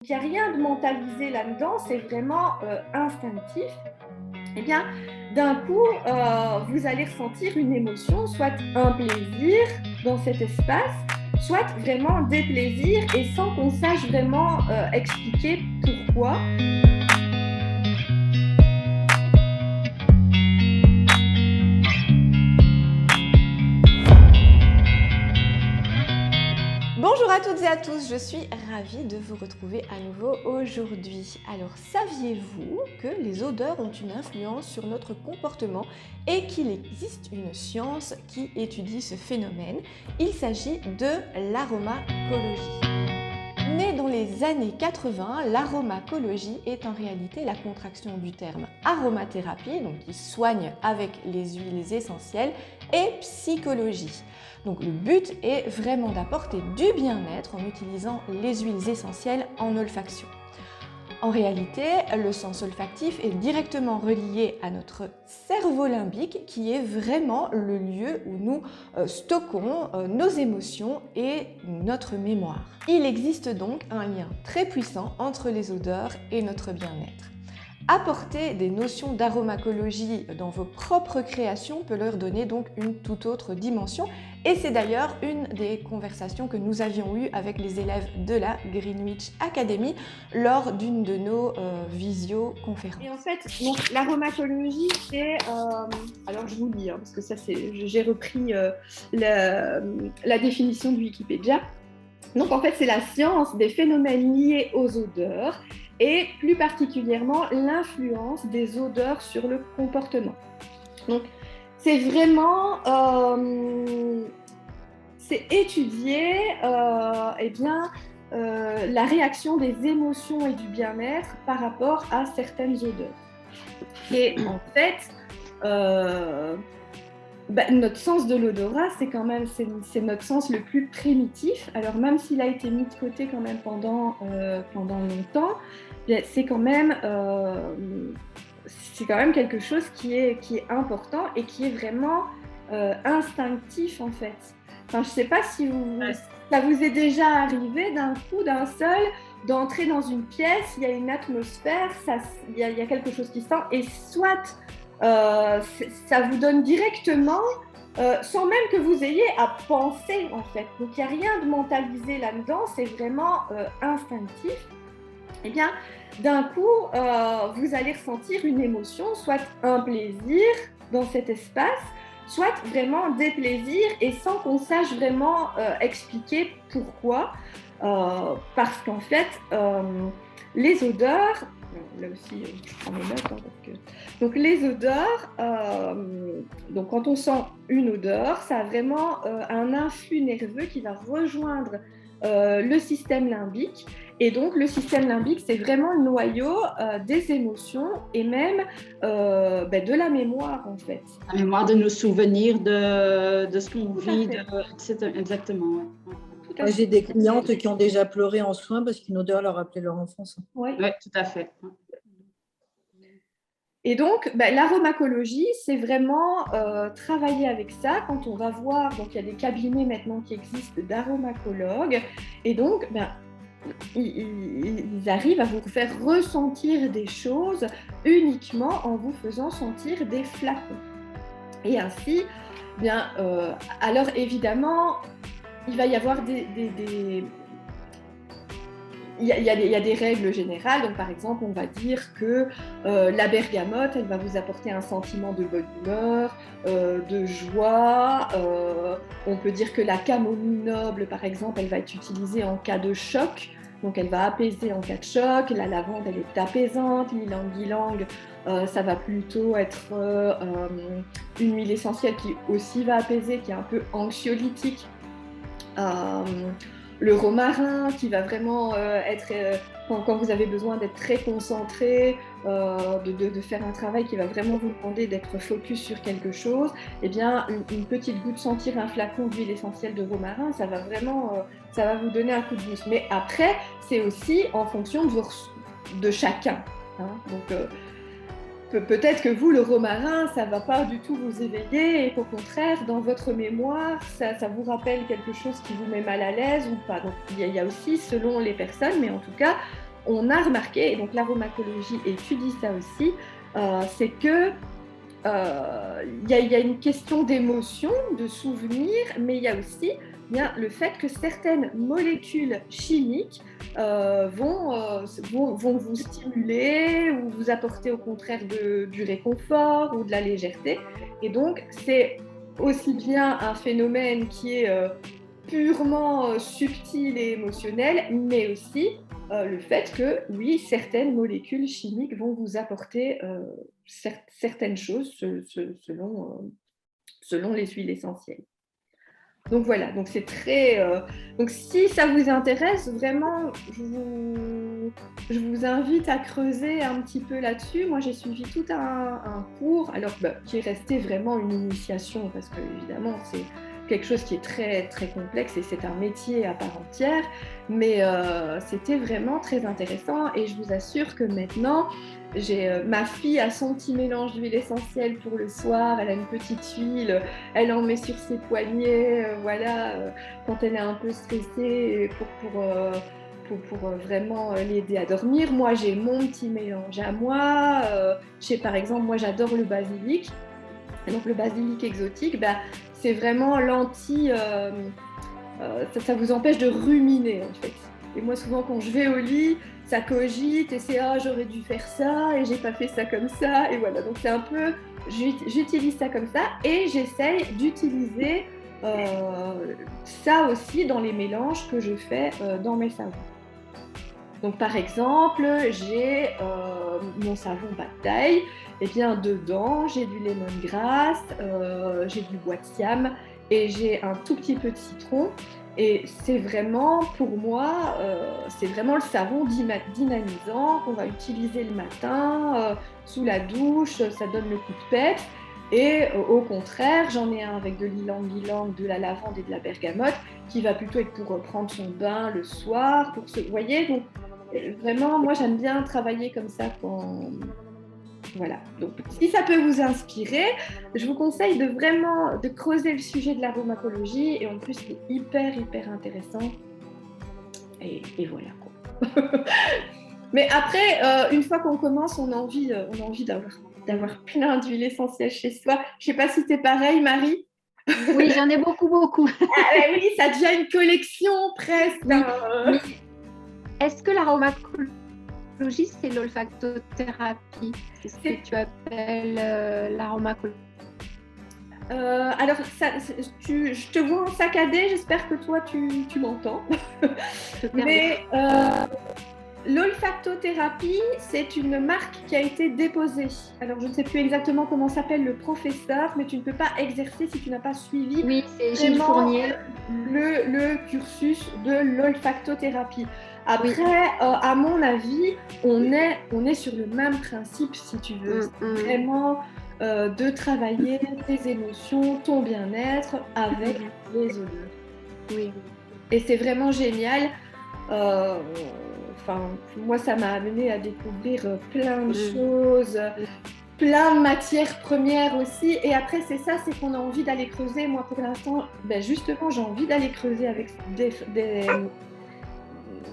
Il n'y a rien de mentalisé là-dedans, c'est vraiment instinctif. Eh bien, d'un coup, vous allez ressentir une émotion, soit un plaisir dans cet espace, soit vraiment des plaisirs, et sans qu'on sache vraiment expliquer pourquoi. Bonjour à toutes et à tous, je suis ravie de vous retrouver à nouveau aujourd'hui. Alors, saviez-vous que les odeurs ont une influence sur notre comportement et qu'il existe une science qui étudie ce phénomène? Il s'agit de l'aromacologie. Née dans les années 80, l'aromacologie est en réalité la contraction du terme aromathérapie, donc qui soigne avec les huiles essentielles, et psychologie. Donc le but est vraiment d'apporter du bien-être en utilisant les huiles essentielles en olfaction. En réalité, le sens olfactif est directement relié à notre cerveau limbique qui est vraiment le lieu où nous stockons nos émotions et notre mémoire. Il existe donc un lien très puissant entre les odeurs et notre bien-être. Apporter des notions d'aromacologie dans vos propres créations peut leur donner donc une toute autre dimension, et c'est d'ailleurs une des conversations que nous avions eues avec les élèves de la Greenwich Academy lors d'une de nos visioconférences. Et en fait, l'aromatologie, c'est... alors je vous lis, parce que ça, j'ai repris la définition de Wikipédia. Donc en fait, c'est la science des phénomènes liés aux odeurs et plus particulièrement l'influence des odeurs sur le comportement. Donc c'est vraiment c'est étudier la réaction des émotions et du bien-être par rapport à certaines odeurs. Et en fait, notre sens de l'odorat, c'est notre sens le plus primitif. Alors même s'il a été mis de côté quand même pendant longtemps, c'est quand même quelque chose qui est important et qui est vraiment instinctif en fait. Enfin, je ne sais pas si ça vous est déjà arrivé d'un coup, d'un seul, d'entrer dans une pièce, il y a une atmosphère, il y a quelque chose qui sent, et soit ça vous donne directement, sans même que vous ayez à penser en fait. Donc il n'y a rien de mentalisé là-dedans, c'est vraiment instinctif. Eh bien, d'un coup, vous allez ressentir une émotion, soit un plaisir dans cet espace, soit vraiment des plaisirs, et sans qu'on sache vraiment expliquer pourquoi. Parce qu'en fait, les odeurs, là aussi je prends mes notes, donc les odeurs, donc quand on sent une odeur, ça a vraiment un influx nerveux qui va rejoindre le système limbique, et donc le système limbique, c'est vraiment le noyau des émotions et même de la mémoire en fait. La mémoire de nos souvenirs, de ce qu'on vit, exactement. Moi, j'ai des clientes qui ont déjà pleuré en soins parce qu'une odeur leur rappelait leur enfance. Oui, tout à fait. Et donc, l'aromacologie, c'est vraiment travailler avec ça. Quand on va voir, donc il y a des cabinets maintenant qui existent d'aromacologues, et donc ils arrivent à vous faire ressentir des choses uniquement en vous faisant sentir des flacons. Et ainsi, alors évidemment, il va y avoir il y a des règles générales. Donc, par exemple, on va dire que la bergamote, elle va vous apporter un sentiment de bonne humeur, de joie. On peut dire que la camomille noble, par exemple, elle va être utilisée en cas de choc. Donc, elle va apaiser en cas de choc. La lavande, elle est apaisante. L'ylang-ylang, ça va plutôt être une huile essentielle qui aussi va apaiser, qui est un peu anxiolytique. Le romarin qui va vraiment être, quand vous avez besoin d'être très concentré, de faire un travail qui va vraiment vous demander d'être focus sur quelque chose, eh bien une petite goutte, sentir un flacon d'huile essentielle de romarin, ça va vraiment, ça va vous donner un coup de boost. Mais après, c'est aussi en fonction de chacun. Hein. Donc peut-être que vous, le romarin, ça ne va pas du tout vous éveiller, et qu'au contraire, dans votre mémoire, ça vous rappelle quelque chose qui vous met mal à l'aise ou pas. Donc il y a aussi, selon les personnes, mais en tout cas, on a remarqué, et donc l'aromacologie étudie ça aussi, c'est que il y a une question d'émotion, de souvenir, mais il y a aussi bien le fait que certaines molécules chimiques vont vous stimuler ou vous apporter au contraire du réconfort ou de la légèreté. Et donc, c'est aussi bien un phénomène qui est purement subtil et émotionnel, mais aussi le fait que, oui, certaines molécules chimiques vont vous apporter certaines choses selon les huiles essentielles. Donc voilà, donc c'est très. Donc si ça vous intéresse, vraiment, je vous invite à creuser un petit peu là-dessus. Moi, j'ai suivi tout un cours, alors qui est resté vraiment une initiation, parce que évidemment, c'est quelque chose qui est très très complexe et c'est un métier à part entière, mais c'était vraiment très intéressant et je vous assure que maintenant, ma fille a son petit mélange d'huile essentielle pour le soir, elle a une petite huile, elle en met sur ses poignets, quand elle est un peu stressée pour vraiment l'aider à dormir. Moi, j'ai mon petit mélange à moi. Par exemple, moi, j'adore le basilic. Et donc, le basilic exotique, c'est vraiment ça vous empêche de ruminer, en fait. Et moi, souvent, quand je vais au lit, ça cogite et c'est « Ah, j'aurais dû faire ça et j'ai pas fait ça comme ça ». Et voilà, donc c'est un peu… J'utilise ça comme ça et j'essaye d'utiliser ça aussi dans les mélanges que je fais dans mes savons. Donc, par exemple, j'ai mon savon pad thai, et bien dedans, j'ai du lemongrass, j'ai du bois de siam et j'ai un tout petit peu de citron. Et c'est vraiment, pour moi, c'est vraiment le savon dynamisant qu'on va utiliser le matin, sous la douche, ça donne le coup de peps. Et au contraire, j'en ai un avec de l'ylang-ylang, de la lavande et de la bergamote, qui va plutôt être pour prendre son bain le soir, vous voyez, donc vraiment, moi j'aime bien travailler comme ça voilà. Donc si ça peut vous inspirer, je vous conseille de creuser le sujet de l'aromacologie et en plus c'est hyper intéressant et voilà quoi. Mais après, une fois qu'on commence, on a envie d'avoir plein d'huiles essentielles chez soi. Je sais pas si t'es pareil, Marie. Oui, j'en ai beaucoup. Oui, ça devient une collection presque. Oui. Est-ce que l'aromacologie, c'est l'olfactothérapie? C'est ce que tu appelles l'aromacologie? Alors, je te vois en saccadé, j'espère que toi, tu m'entends. Mais l'olfactothérapie, c'est une marque qui a été déposée. Alors, je ne sais plus exactement comment s'appelle le professeur, mais tu ne peux pas exercer si tu n'as pas suivi Gilles Fournier. Le cursus de l'olfactothérapie. Après, à mon avis, on est sur le même principe, si tu veux. Vraiment de travailler tes émotions, ton bien-être avec les odeurs. Oui. Et c'est vraiment génial. Moi, ça m'a amené à découvrir plein de choses, plein de matières premières aussi. Et après, c'est qu'on a envie d'aller creuser. Moi, pour l'instant, justement, j'ai envie d'aller creuser avec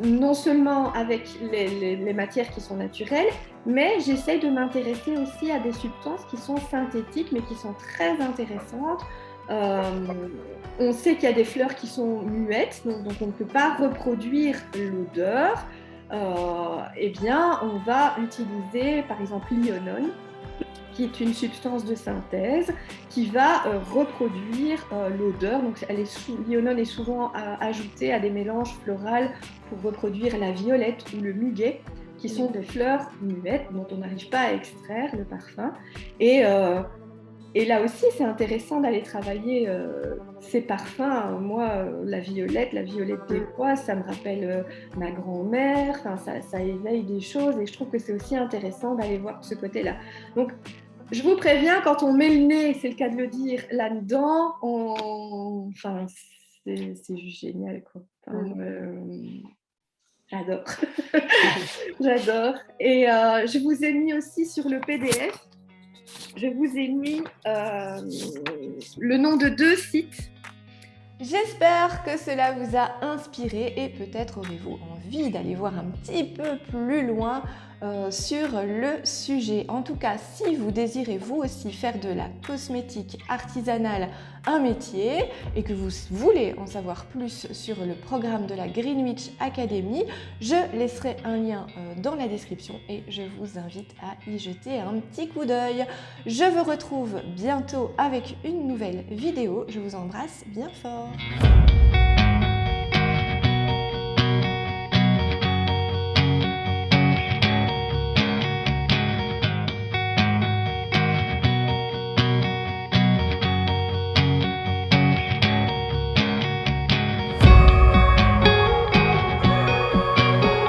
non seulement avec les matières qui sont naturelles, mais j'essaye de m'intéresser aussi à des substances qui sont synthétiques, mais qui sont très intéressantes. On sait qu'il y a des fleurs qui sont muettes, donc on ne peut pas reproduire l'odeur. Eh bien, on va utiliser par exemple l'ionone, qui est une substance de synthèse qui va reproduire l'odeur. Donc, l'ionone est souvent ajoutée à des mélanges floraux pour reproduire la violette ou le muguet, qui sont des fleurs muettes dont on n'arrive pas à extraire le parfum. Et là aussi, c'est intéressant d'aller travailler ces parfums. Moi, la violette des bois, ça me rappelle ma grand-mère. Ça éveille des choses et je trouve que c'est aussi intéressant d'aller voir de ce côté-là. Donc, je vous préviens, quand on met le nez, c'est le cas de le dire, là-dedans, c'est juste génial, quoi. J'adore. J'adore. Et je vous ai mis aussi sur le PDF, je vous ai mis le nom de 2 sites J'espère que cela vous a inspiré et peut-être aurez-vous envie d'aller voir un petit peu plus loin sur le sujet. En tout cas, si vous désirez vous aussi faire de la cosmétique artisanale un métier et que vous voulez en savoir plus sur le programme de la Greenwich Academy, je laisserai un lien dans la description et je vous invite à y jeter un petit coup d'œil. Je vous retrouve bientôt avec une nouvelle vidéo. Je vous embrasse bien fort.